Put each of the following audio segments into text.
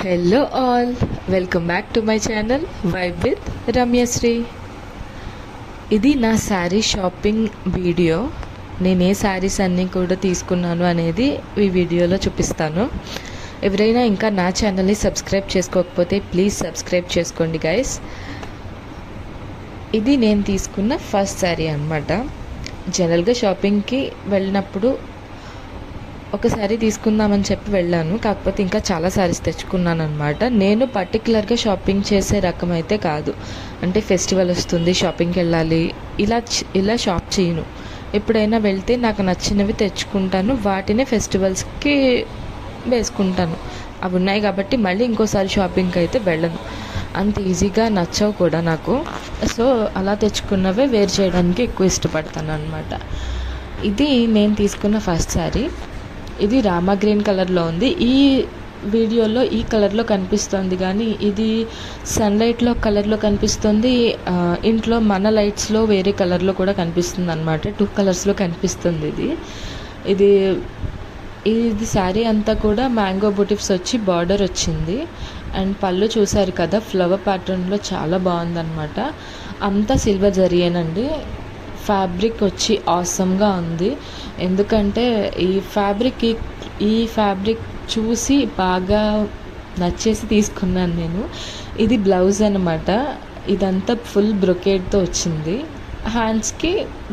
Hello all, welcome back to my channel vibe with Ramyasri. ఇది నా sari shopping video. నేను ఏ శారీస్ అన్నీ కూడా తీసుకున్నాను అనేది ఈ వీడియోలో చూపిస్తాను. ఎవరైనా ఇంకా నా ఛానల్ని సబ్స్క్రైబ్ చేసుకోకపోతే ప్లీజ్ సబ్స్క్రైబ్ చేసుకోండి గైస్. ఇది నేను తీసుకున్న ఫస్ట్ శారీ అన్నమాట. జనరల్గా షాపింగ్కి వెళ్ళినప్పుడు ఒక శారీ తీసుకుందామని చెప్పి వెళ్ళాను, కాకపోతే ఇంకా చాలా శారీస్ తెచ్చుకున్నాను అనమాట. నేను పర్టికులర్గా షాపింగ్ చేసే రకం అయితే కాదు. అంటే ఫెస్టివల్ వస్తుంది, షాపింగ్కి వెళ్ళాలి, ఇలా షాప్ చేయను. ఎప్పుడైనా వెళ్తే నాకు నచ్చినవి తెచ్చుకుంటాను, వాటినే ఫెస్టివల్స్కి వేసుకుంటాను. అవి ఉన్నాయి కాబట్టి మళ్ళీ ఇంకోసారి షాపింగ్కి అయితే వెళ్ళను. అంత ఈజీగా నచ్చవు కూడా నాకు. సో అలా తెచ్చుకున్నవే వేర్ చేయడానికి ఎక్కువ ఇష్టపడతాను అనమాట. ఇది నేను తీసుకున్న ఫస్ట్ శారీ. ఇది రామా గ్రీన్ కలర్లో ఉంది. ఈ వీడియోలో ఈ కలర్లో కనిపిస్తుంది, కానీ ఇది సన్లైట్లో కలర్లో కనిపిస్తుంది. ఇంట్లో మన లైట్స్లో వేరే కలర్లో కూడా కనిపిస్తుంది అనమాట. 2 కలర్స్లో కనిపిస్తుంది ఇది ఇది శారీ అంతా కూడా మ్యాంగో బుటిఫ్స్ వచ్చి బార్డర్ వచ్చింది. అండ్ పళ్ళు చూసారు కదా, ఫ్లవర్ ప్యాటర్న్లో చాలా బాగుందన్నమాట. అంతా సిల్వర్ జరీయేనండి. ఫ్యాబ్రిక్ వచ్చి ఆసమ్గా ఉంది. ఎందుకంటే ఈ ఫ్యాబ్రిక్ చూసి బాగా నచ్చేసి తీసుకున్నాను నేను. ఇది బ్లౌజ్ అనమాట. ఇదంతా ఫుల్ బ్రొకేడ్తో వచ్చింది. హ్యాండ్స్కి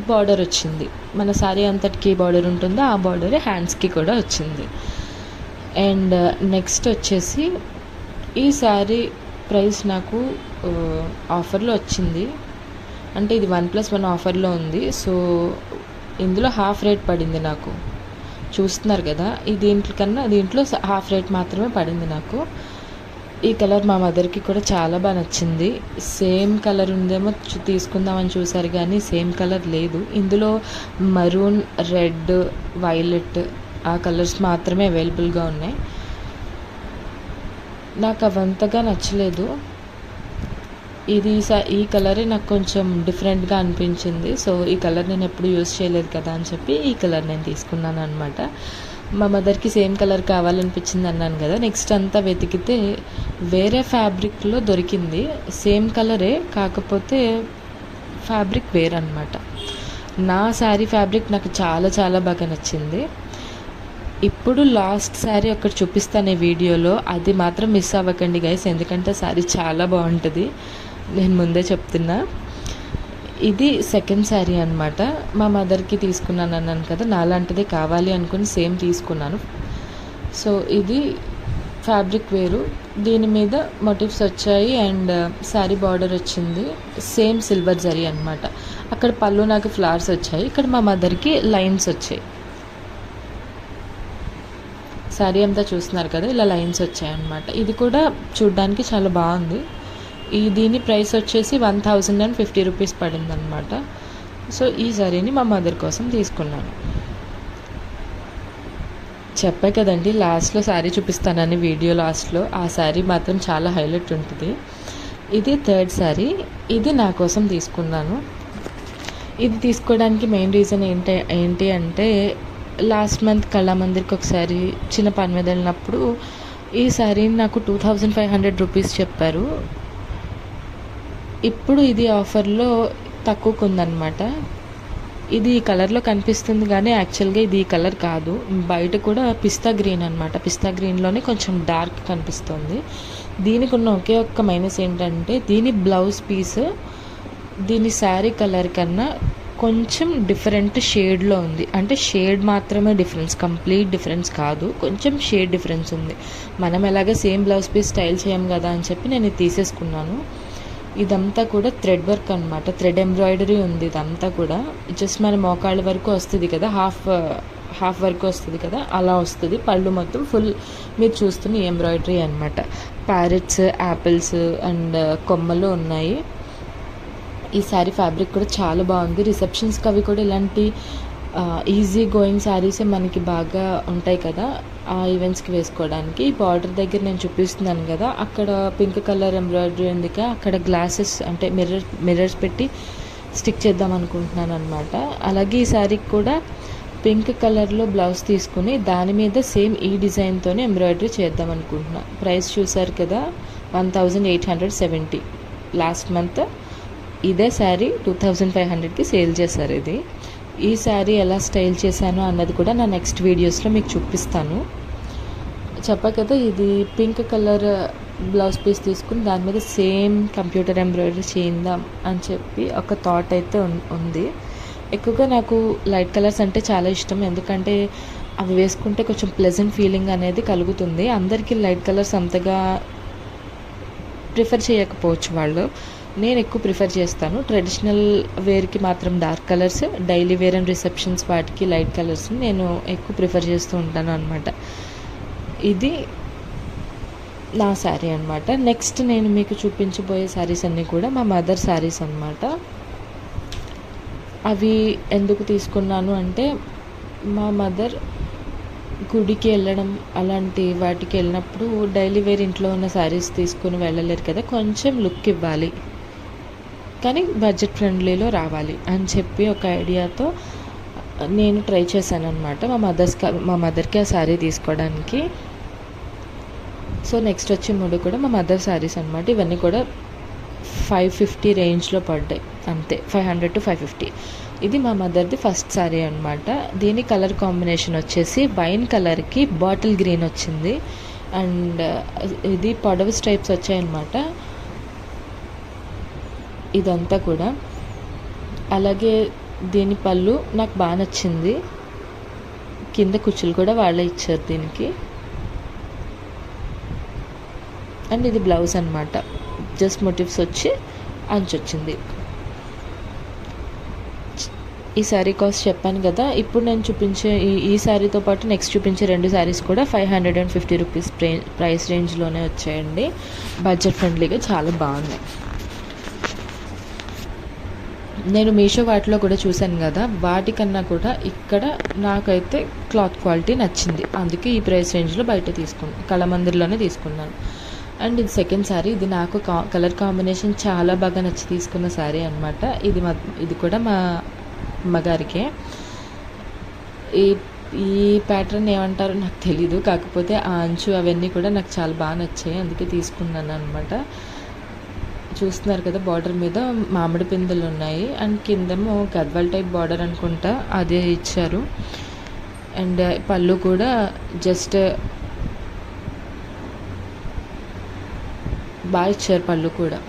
బార్డర్ వచ్చింది. మన శారీ అంతటికి బార్డర్ ఉంటుందో ఆ బార్డరే హ్యాండ్స్కి కూడా వచ్చింది. అండ్ నెక్స్ట్ వచ్చేసి ఈ శారీ ప్రైస్ నాకు ఆఫర్లో వచ్చింది. అంటే ఇది 1+1 ఆఫర్లో ఉంది. సో ఇందులో హాఫ్ రేట్ పడింది నాకు. చూస్తున్నారు కదా, దీంట్లో హాఫ్ రేట్ మాత్రమే పడింది నాకు. ఈ కలర్ మా మదర్కి కూడా చాలా బాగా నచ్చింది. సేమ్ కలర్ ఉందేమో తీసుకుందామని చూసారు, కానీ సేమ్ కలర్ లేదు. ఇందులో మరూన్, రెడ్, వైలెట్ ఆ కలర్స్ మాత్రమే అవైలబుల్గా ఉన్నాయి. నాకు అవంతగా నచ్చలేదు. ఈ కలరే నాకు కొంచెం డిఫరెంట్గా అనిపించింది. సో ఈ కలర్ నేను ఎప్పుడు యూజ్ చేయలేదు కదా అని చెప్పి ఈ కలర్ నేను తీసుకున్నాను అనమాట. మా మదర్కి సేమ్ కలర్ కావాలనిపించింది అన్నాను కదా. నెక్స్ట్ అంతా వెతికితే వేరే ఫ్యాబ్రిక్లో దొరికింది. సేమ్ కలరే, కాకపోతే ఫ్యాబ్రిక్ వేరే అనమాట. నా శారీ ఫ్యాబ్రిక్ నాకు చాలా చాలా బాగా నచ్చింది. ఇప్పుడు లాస్ట్ శారీ ఒకటి చూపిస్తాను ఈ వీడియోలో. అది మాత్రం మిస్ అవ్వకండి గైస్, ఎందుకంటే శారీ చాలా బాగుంటుంది. నేను ముందే చెప్తున్నా. ఇది సెకండ్ శారీ అనమాట. మా మదర్కి తీసుకున్నాను అన్నాను కదా, నాలాంటిదే కావాలి అనుకుని సేమ్ తీసుకున్నాను. సో ఇది ఫ్యాబ్రిక్ వేరు, దీని మీద మోటివ్స్ వచ్చాయి అండ్ శారీ బార్డర్ వచ్చింది. సేమ్ సిల్వర్ జరీ అనమాట. అక్కడ పళ్ళు నాకు ఫ్లవర్స్ వచ్చాయి, ఇక్కడ మా మదర్కి లైన్స్ వచ్చాయి. శారీ అంతా చూస్తున్నారు కదా, ఇలా లైన్స్ వచ్చాయన్నమాట. ఇది కూడా చూడ్డానికి చాలా బాగుంది. దీని ప్రైస్ వచ్చేసి 1050 రూపీస్ పడిందనమాట. సో ఈ శారీని మా మదర్ కోసం తీసుకున్నాను. చెప్పే కదండి లాస్ట్లో శారీ చూపిస్తానని, వీడియో లాస్ట్లో. ఆ శారీ మాత్రం చాలా హైలైట్ ఉంటుంది. ఇది థర్డ్ శారీ. ఇది నా కోసం తీసుకున్నాను. ఇది తీసుకోవడానికి మెయిన్ రీజన్ ఏంటి అంటే లాస్ట్ మంత్ కళామందిర్కి ఒకసారి చిన్న పని మీద వెళ్ళినప్పుడు ఈ శారీని నాకు 2500 రూపీస్ చెప్పారు. ఇప్పుడు ఇది ఆఫర్లో తక్కువకు ఉందన్నమాట. ఇది ఈ కలర్లో కనిపిస్తుంది, కానీ యాక్చువల్గా ఇది ఈ కలర్ కాదు. బయట కూడా పిస్తా గ్రీన్ అనమాట. పిస్తా గ్రీన్లోనే కొంచెం డార్క్ కనిపిస్తుంది. దీనికి ఉన్న ఒకే ఒక్క మైనస్ ఏంటంటే దీని బ్లౌజ్ పీస్ దీని శారీ కలర్ కన్నా కొంచెం డిఫరెంట్ షేడ్లో ఉంది. అంటే షేడ్ మాత్రమే డిఫరెన్స్, కంప్లీట్ డిఫరెన్స్ కాదు, కొంచెం షేడ్ డిఫరెన్స్ ఉంది. మనం ఎలాగ సేమ్ బ్లౌజ్ పీస్ స్టైల్ చేయం కదా అని చెప్పి నేను ఇది తీసేసుకున్నాను. ఇదంతా కూడా థ్రెడ్ వర్క్ అనమాట. థ్రెడ్ ఎంబ్రాయిడరీ ఉంది. ఇదంతా కూడా జస్ట్ మన మోకాళ్ళ వరకు వస్తుంది కదా, హాఫ్ వరకు వస్తుంది కదా, అలా వస్తుంది. పళ్ళు మొత్తం ఫుల్ మీరు చూస్తున్న ఎంబ్రాయిడరీ అనమాట. ప్యారెట్స్, యాపిల్స్ అండ్ కొమ్మలు ఉన్నాయి. ఈ శారీ ఫ్యాబ్రిక్ కూడా చాలా బాగుంది. రిసెప్షన్స్కి అవి కూడా ఇలాంటి ఈజీ గోయింగ్ శారీసే మనకి బాగా ఉంటాయి కదా, ఆ ఈవెంట్స్కి వేసుకోవడానికి. బార్డర్ దగ్గర నేను చూపిస్తున్నాను కదా, అక్కడ పింక్ కలర్ ఎంబ్రాయిడరీ ఉంది కదా, అక్కడ గ్లాసెస్ అంటే మిర్రర్స్ పెట్టి స్టిక్ చేద్దాం అనుకుంటున్నాను అనమాట. అలాగే ఈ శారీకి కూడా పింక్ కలర్లో బ్లౌజ్ తీసుకుని దాని మీద సేమ్ ఈ డిజైన్తోనే ఎంబ్రాయిడరీ చేద్దాం అనుకుంటున్నా. ప్రైస్ చూసారు కదా, 1870. లాస్ట్ మంత్ ఇదే శారీ 2500కి సేల్ చేశారు. ఈ శారీ ఎలా స్టైల్ చేశాను అన్నది కూడా నా నెక్స్ట్ వీడియోస్లో మీకు చూపిస్తాను. చెప్పా కదా, ఇది పింక్ కలర్ బ్లౌజ్ పీస్ తీసుకుని దాని మీద సేమ్ కంప్యూటర్ ఎంబ్రాయిడరీ చేద్దాం అని చెప్పి ఒక థాట్ అయితే ఉంది. ఎక్కువగా నాకు లైట్ కలర్స్ అంటే చాలా ఇష్టం, ఎందుకంటే అవి వేసుకుంటే కొంచెం ప్లెజెంట్ ఫీలింగ్ అనేది కలుగుతుంది. అందరికీ లైట్ కలర్స్ అంతగా ప్రిఫర్ చేయకపోవచ్చు వాళ్ళు, నేను ఎక్కువ ప్రిఫర్ చేస్తాను. ట్రెడిషనల్ వేర్కి మాత్రం dark colours, daily wear and receptions వాటికి లైట్ కలర్స్ నేను ఎక్కువ ప్రిఫర్ చేస్తూ ఉంటాను అనమాట. ఇది నా శారీ అనమాట. నెక్స్ట్ నేను మీకు చూపించబోయే శారీస్ అన్నీ కూడా మా మదర్ శారీస్ అనమాట. అవి ఎందుకు తీసుకున్నాను అంటే, మా మదర్ గుడికి వెళ్ళడం అలాంటి వాటికి వెళ్ళినప్పుడు డైలీ వేర్ ఇంట్లో ఉన్న శారీస్ తీసుకుని వెళ్ళలేరు కదా, కొంచెం లుక్ ఇవ్వాలి కానీ బడ్జెట్ ఫ్రెండ్లీలో రావాలి అని చెప్పి ఒక ఐడియాతో నేను ట్రై చేశాను అనమాట మా మదర్కి ఆ శారీ తీసుకోవడానికి. సో నెక్స్ట్ వచ్చే 3 కూడా మా మదర్ శారీస్ అనమాట. ఇవన్నీ కూడా 550 రేంజ్లో పడ్డాయి అంతే, 500 to 550. ఇది మా మదర్ది ఫస్ట్ శారీ అనమాట. దీని కలర్ కాంబినేషన్ వచ్చేసి వైన్ కలర్కి బాటిల్ గ్రీన్ వచ్చింది అండ్ ఇది పొడవు స్ట్రైప్స్ వచ్చాయన్నమాట ఇదంతా కూడా. అలాగే దీని పళ్ళు నాకు బాగా నచ్చింది, కింద కుచ్చులు కూడా వాళ్ళే ఇచ్చారు దీనికి. అండ్ ఇది బ్లౌజ్ అనమాట, జస్ట్ మోటివ్స్ వచ్చి అంచు వచ్చింది. ఈ శారీ కాస్ట్ చెప్పాను కదా. ఇప్పుడు నేను చూపించే ఈ శారీతో పాటు నెక్స్ట్ చూపించే 2 శారీస్ కూడా 550 రూపీస్ ప్రైస్ రేంజ్లోనే వచ్చాయండి. బడ్జెట్ ఫ్రెండ్లీగా చాలా బాగున్నాయి. నేను మీషో వాటిలో కూడా చూశాను కదా, వాటికన్నా కూడా ఇక్కడ నాకైతే క్లాత్ క్వాలిటీ నచ్చింది, అందుకే ఈ ప్రైస్ రేంజ్లో బయట తీసుకున్నాను, కళమందిర్లోనే తీసుకున్నాను. అండ్ ఇది సెకండ్ శారీ. ఇది నాకు కలర్ కాంబినేషన్ చాలా బాగా నచ్చి తీసుకున్న శారీ అనమాట. ఇది కూడా మా అమ్మగారికే. ఈ ప్యాటర్న్ ఏమంటారో నాకు తెలీదు, కాకపోతే ఆ అంచు అవన్నీ కూడా నాకు చాలా బాగా నచ్చాయి, అందుకే తీసుకున్నాను అనమాట. చూస్తున్నారు కదా, బార్డర్ మీద మామిడి పిందెలు ఉన్నాయి అండ్ కిందేమో గద్వాల్ టైప్ బార్డర్ అనుకుంటా అదే ఇచ్చారు. అండ్ పళ్ళు కూడా జస్ట్ బాగా ఇచ్చారు పళ్ళు కూడా.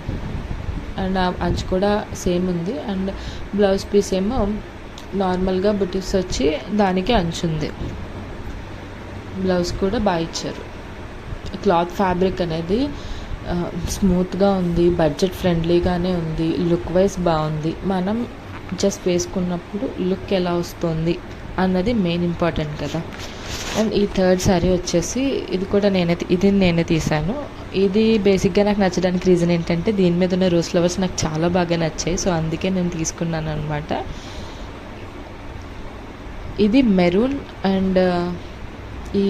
అండ్ అంచు కూడా సేమ్ ఉంది. అండ్ బ్లౌజ్ పీస్ ఏమో నార్మల్గా బుటీస్ వచ్చి దానికి అంచు ఉంది. బ్లౌజ్ కూడా బాగా ఇచ్చారు. క్లాత్ ఫ్యాబ్రిక్ అనేది స్మూత్గా ఉంది, బడ్జెట్ ఫ్రెండ్లీగానే ఉంది, లుక్ వైజ్ బాగుంది. మనం జస్ట్ వేసుకున్నప్పుడు లుక్ ఎలా వస్తుంది అన్నది మెయిన్ ఇంపార్టెంట్ కదా. అండ్ ఈ థర్డ్ శారీ వచ్చేసి ఇది నేనే తీసాను. ఇది బేసిక్గా నాకు నచ్చడానికి రీజన్ ఏంటంటే, దీని మీద ఉన్న రోజ్ ఫ్లవర్స్ నాకు చాలా బాగా నచ్చాయి, సో అందుకే నేను తీసుకున్నాను అనమాట. ఇది మెరూన్ అండ్ ఈ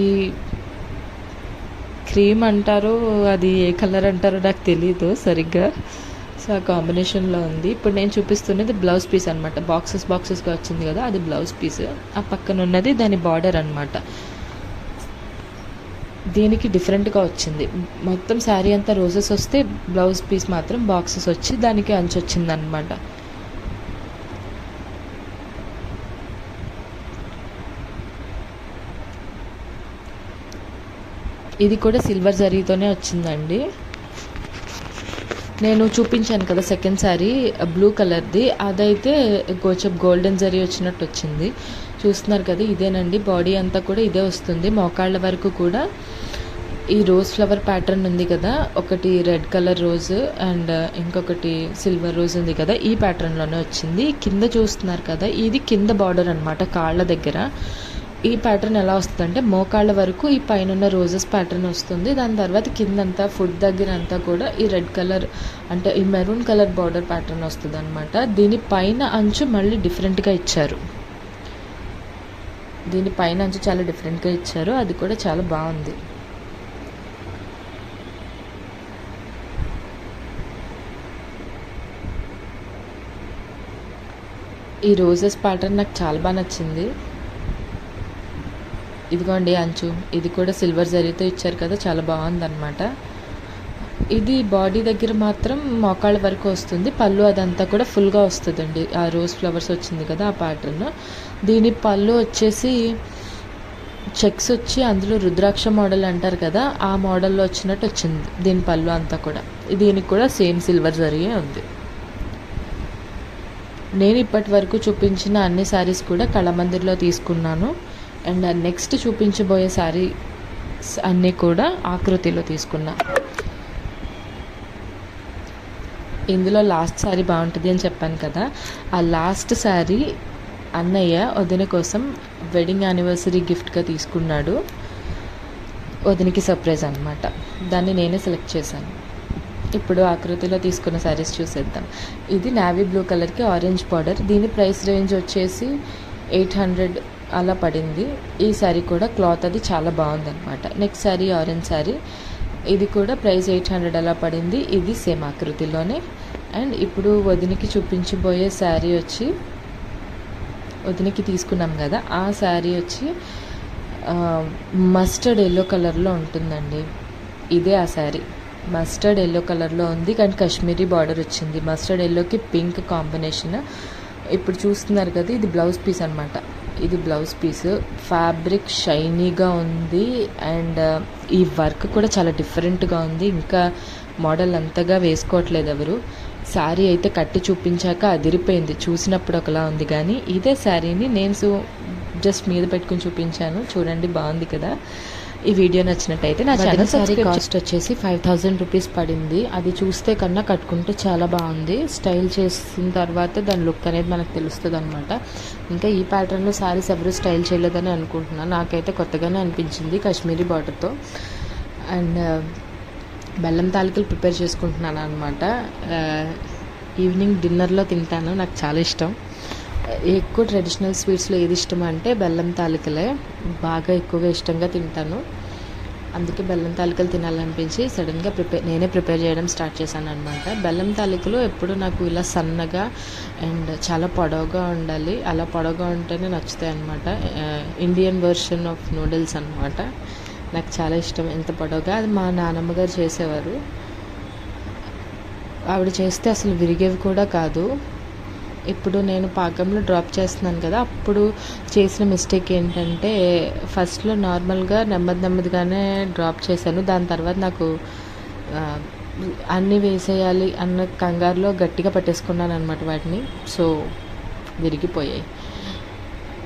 క్రీమ్ అంటారో అది ఏ కలర్ అంటారో నాకు తెలీదు సరిగ్గా, సో ఆ కాంబినేషన్లో ఉంది. ఇప్పుడు నేను చూపిస్తున్నది బ్లౌజ్ పీస్ అనమాట. బాక్సెస్గా వచ్చింది కదా, అది బ్లౌజ్ పీస్. ఆ పక్కన ఉన్నది దాని బార్డర్ అనమాట. దీనికి డిఫరెంట్గా వచ్చింది. మొత్తం శారీ అంతా రోజెస్ వస్తే బ్లౌజ్ పీస్ మాత్రం బాక్సెస్ వచ్చి దానికి అంచు వచ్చింది అనమాట. ఇది కూడా సిల్వర్ జరీతోనే వచ్చిందండి. నేను చూపించాను కదా సెకండ్ శారీ బ్లూ కలర్ది, అదైతే కొంచెం గోల్డెన్ జరీ వచ్చినట్టు వచ్చింది. చూస్తున్నారు కదా, ఇదేనండి. బాడీ అంతా కూడా ఇదే వస్తుంది. మోకాళ్ళ వరకు కూడా ఈ రోజ్ ఫ్లవర్ ప్యాటర్న్ ఉంది కదా, ఒకటి రెడ్ కలర్ రోజ్ అండ్ ఇంకొకటి సిల్వర్ రోజ్ ఉంది కదా, ఈ ప్యాటర్న్లోనే వచ్చింది. కింద చూస్తున్నారు కదా, ఇది కింద బార్డర్ అనమాట, కాళ్ళ దగ్గర. ఈ ప్యాటర్న్ ఎలా వస్తుందంటే, మోకాళ్ళ వరకు ఈ పైన రోజెస్ ప్యాటర్న్ వస్తుంది. దాని తర్వాత కిందంతా ఫుట్ దగ్గర అంతా కూడా ఈ రెడ్ కలర్ అంటే ఈ మెరూన్ కలర్ బార్డర్ ప్యాటర్న్ వస్తుంది అనమాట. దీని పైన అంచు మళ్ళీ డిఫరెంట్గా ఇచ్చారు. దీని పైన అంచు చాలా డిఫరెంట్గా ఇచ్చారు, అది కూడా చాలా బాగుంది. ఈ రోజెస్ ప్యాటర్న్ నాకు చాలా బాగా నచ్చింది. ఇదిగోండి అంచు, ఇది కూడా సిల్వర్ జరీతో ఇచ్చారు కదా, చాలా బాగుందన్నమాట. ఇది బాడీ దగ్గర మాత్రం మోకాళ్ళ వరకు వస్తుంది, పళ్ళు అదంతా కూడా ఫుల్గా వస్తుందండి. ఆ రోజ్ ఫ్లవర్స్ వచ్చింది కదా ఆ ప్యాటర్న్. దీని పళ్ళు వచ్చేసి చెక్స్ వచ్చి అందులో రుద్రాక్ష మోడల్ అంటారు కదా, ఆ మోడల్లో వచ్చినట్టు వచ్చింది దీని పళ్ళు అంతా కూడా. దీనికి కూడా సేమ్ సిల్వర్ జరీయే ఉంది. నేను ఇప్పటి వరకు చూపించిన అన్ని శారీస్ కూడా కళమందిర్లో తీసుకున్నాను. అండ్ నెక్స్ట్ చూపించబోయే శారీస్ అన్నీ కూడా ఆకృతిలో తీసుకున్నా. ఇందులో లాస్ట్ శారీ బాగుంటుంది అని చెప్పాను కదా, ఆ లాస్ట్ శారీ అన్నయ్య వదిన కోసం వెడ్డింగ్ యానివర్సరీ గిఫ్ట్గా తీసుకున్నాడు. వదినకి సర్ప్రైజ్ అనమాట. దాన్ని నేనే సెలెక్ట్ చేశాను. ఇప్పుడు ఆకృతిలో తీసుకున్న శారీస్ చూసేద్దాం. ఇది నావీ బ్లూ కలర్కి ఆరెంజ్ బార్డర్. దీని ప్రైస్ రేంజ్ వచ్చేసి 800 అలా పడింది. ఈ శారీ కూడా క్లాత్ అది చాలా బాగుందన్నమాట. నెక్స్ట్ శారీ ఆరెంజ్ శారీ, ఇది కూడా ప్రైస్ 800 అలా పడింది. ఇది సేమ్ ఆకృతిలోనే. అండ్ ఇప్పుడు వదినికి చూపించబోయే శారీ వచ్చి, వదినికి తీసుకున్నాం కదా ఆ శారీ వచ్చి మస్టర్డ్ ఎల్లో కలర్లో ఉంటుందండి. ఇదే ఆ శారీ మస్టర్డ్ ఎల్లో కలర్లో ఉంది, కానీ కాశ్మీరీ బార్డర్ వచ్చింది. మస్టర్డ్ ఎల్లోకి పింక్ కాంబినేషన్. ఇప్పుడు చూస్తున్నారు కదా, ఇది బ్లౌజ్ పీస్ అనమాట. ఇది బ్లౌజ్ పీస్, ఫ్యాబ్రిక్ షైనీగా ఉంది. అండ్ ఈ వర్క్ కూడా చాలా డిఫరెంట్గా ఉంది. ఇంకా మోడల్ అంతగా వేసుకోవట్లేదు ఎవరు. శారీ అయితే కట్టి చూపించాక అదిరిపోయింది, చూసినప్పుడు ఒకలా ఉంది. కానీ ఇదే శారీని నేను జస్ట్ మీద పెట్టుకుని చూపించాను, చూడండి బాగుంది కదా. ఈ వీడియో నచ్చినట్టయితే నా ఛానల్ శారీ కాస్ట్ వచ్చేసి 5000 రూపీస్ పడింది. అది చూస్తే కన్నా కట్టుకుంటే చాలా బాగుంది. స్టైల్ చేసిన తర్వాత దాని లుక్ అనేది మనకు తెలుస్తుంది అనమాట. ఇంకా ఈ ప్యాటర్న్లో శారీస్ ఎవరు స్టైల్ చేయలేదని అనుకుంటున్నాను. నాకైతే కొత్తగానే అనిపించింది కాశ్మీరీ బార్డర్తో. అండ్ బెల్లం తాలికలు ప్రిపేర్ చేసుకుంటున్నాను అనమాట. ఈవినింగ్ డిన్నర్లో తింటాను, నాకు చాలా ఇష్టం. ఎక్కువ ట్రెడిషనల్ స్వీట్స్లో ఏది ఇష్టం అంటే బెల్లం తాలికలే బాగా ఎక్కువగా ఇష్టంగా తింటాను. అందుకే బెల్లం తాలికలు తినాలనిపించి సడన్గా నేనే ప్రిపేర్ చేయడం స్టార్ట్ చేశాను అనమాట. బెల్లం తాలికలు ఎప్పుడు నాకు ఇలా సన్నగా అండ్ చాలా పొడవుగా ఉండాలి, అలా పొడవుగా ఉంటేనే నచ్చుతాయి అనమాట. ఇండియన్ వర్షన్ ఆఫ్ నూడిల్స్ అనమాట. నాకు చాలా ఇష్టం ఎంత పొడవుగా. అది మా నానమ్మ గారు చేసేవారు. ఆవిడ చేస్తే అసలు విరిగేవి కూడా కాదు. ఇప్పుడు నేను పాకంలో డ్రాప్ చేస్తున్నాను కదా, అప్పుడు చేసిన మిస్టేక్ ఏంటంటే ఫస్ట్లో నార్మల్గా నెమ్మదిగానే డ్రాప్ చేశాను. దాని తర్వాత నాకు అన్నీ వేసేయాలి అన్న కంగారులో గట్టిగా పట్టేసుకున్నాను అనమాట వాటిని. సో విరిగిపోయాయి.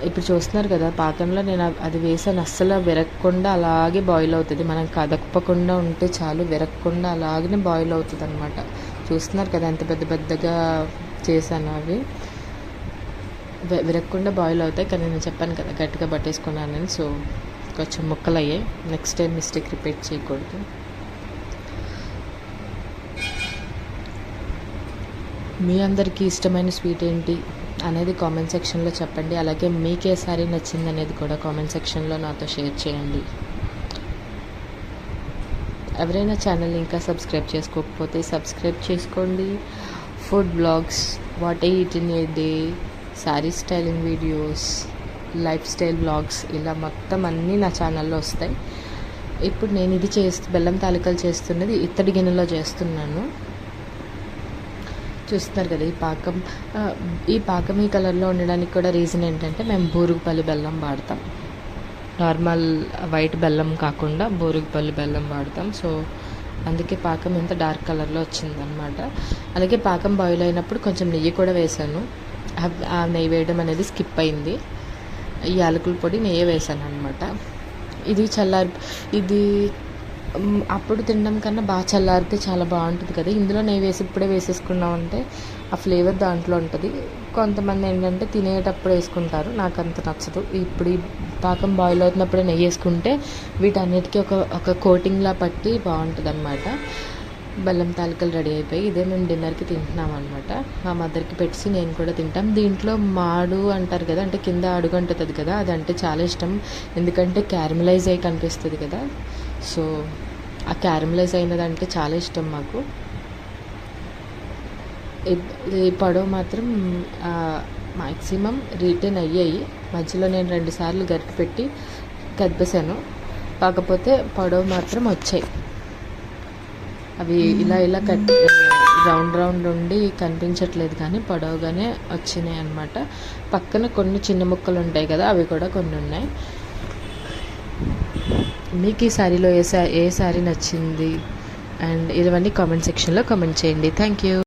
ఇప్పుడు చూస్తున్నారు కదా, పాకంలో నేను అది వేసాను, అస్సలు విరగకుండా అలాగే బాయిల్ అవుతుంది. మనం కదపకుండా ఉంటే చాలు, విరగకుండా అలాగనే బాయిల్ అవుతుంది అనమాట. చూస్తున్నారు కదా ఎంత పెద్దగా చేశాను. అవి విరగకుండా బాయిల్ అవుతాయి, కానీ నేను చెప్పాను కదా గట్టిగా పట్టేసుకున్నానని. సో కొంచెం ముక్కలు అయ్యాయి. నెక్స్ట్ టైం మిస్టేక్ రిపీట్ చేయకూడదు. మీ అందరికీ ఇష్టమైన స్వీట్ ఏంటి అనేది కామెంట్ సెక్షన్లో చెప్పండి. అలాగే మీకే సారీ నచ్చింది అనేది కూడా కామెంట్ సెక్షన్లో నాతో షేర్ చేయండి. ఎవరైనా ఛానల్ ఇంకా సబ్స్క్రైబ్ చేసుకోకపోతే సబ్స్క్రైబ్ చేసుకోండి. Food blogs, what I eat in a day, sari styling videos, lifestyle blogs, ఇలా మొత్తం అన్నీ నా ఛానల్లో వస్తాయి. ఇప్పుడు నేను ఇది బెల్లం తాలికలు చేస్తున్నది ఇత్తడి గిన్నెలో చేస్తున్నాను. చూస్తున్నారు కదా ఈ పాకం ఈ కలర్లో ఉండడానికి కూడా రీజన్ ఏంటంటే మేము బూరుగుపల్లి బెల్లం వాడతాం. నార్మల్ వైట్ బెల్లం కాకుండా బూరుగుపల్లి బెల్లం వాడతాం. సో అందుకే పాకం ఇంత డార్క్ కలర్లో వచ్చిందనమాట. అలాగే పాకం బాయిల్ అయినప్పుడు కొంచెం నెయ్యి కూడా వేసాను. ఆ నెయ్యి వేయడం అనేది స్కిప్ అయింది. ఈ యాలకుల పొడి నెయ్యి వేసాను అనమాట. ఇది అప్పుడు తినడం కన్నా బాగా చల్లారితే చాలా బాగుంటుంది కదా. ఇందులో నెయ్యి వేసి ఇప్పుడే వేసేసుకున్నామంటే ఆ ఫ్లేవర్ దాంట్లో ఉంటుంది. కొంతమంది ఏంటంటే తినేటప్పుడు వేసుకుంటారు, నాకు అంత నచ్చదు. ఇప్పుడు ఈ పాకం బాయిల్ అవుతున్నప్పుడే నెయ్యి వేసుకుంటే వీటన్నిటికీ ఒక కోటింగ్లా పట్టి బాగుంటుంది అనమాట. బెల్లం తాలికలు రెడీ అయిపోయి ఇదే మేము డిన్నర్కి తింటున్నాం అనమాట. మా మదర్కి పెట్టి నేను కూడా తింటాం. దీంట్లో మాడు అంటారు కదా, అంటే కింద అడుగు అంటుంది కదా, అదంటే చాలా ఇష్టం. ఎందుకంటే క్యారమలైజ్ అయ్యి కనిపిస్తుంది కదా. సో ఆ క్యారమలైజ్ అయినదంటే చాలా ఇష్టం మాకు. ఈ పొడవు మాత్రం మ్యాక్సిమం రిటర్న్ అయ్యాయి. మధ్యలో నేను 2 సార్లు గరిటె పెట్టి కదిపేశాను. కాకపోతే పొడవు మాత్రం వచ్చాయి. అవి ఇలా రౌండ్ ఉండి కనిపించట్లేదు, కానీ పొడవుగానే వచ్చినాయి అన్నమాట. పక్కన కొన్ని చిన్న ముక్కలు ఉంటాయి కదా, అవి కూడా కొన్ని ఉన్నాయి. మీకు ఈ శారీలో ఏ శారీ నచ్చింది అండ్ ఇవన్నీ కామెంట్ సెక్షన్లో కామెంట్ చేయండి. Thank you.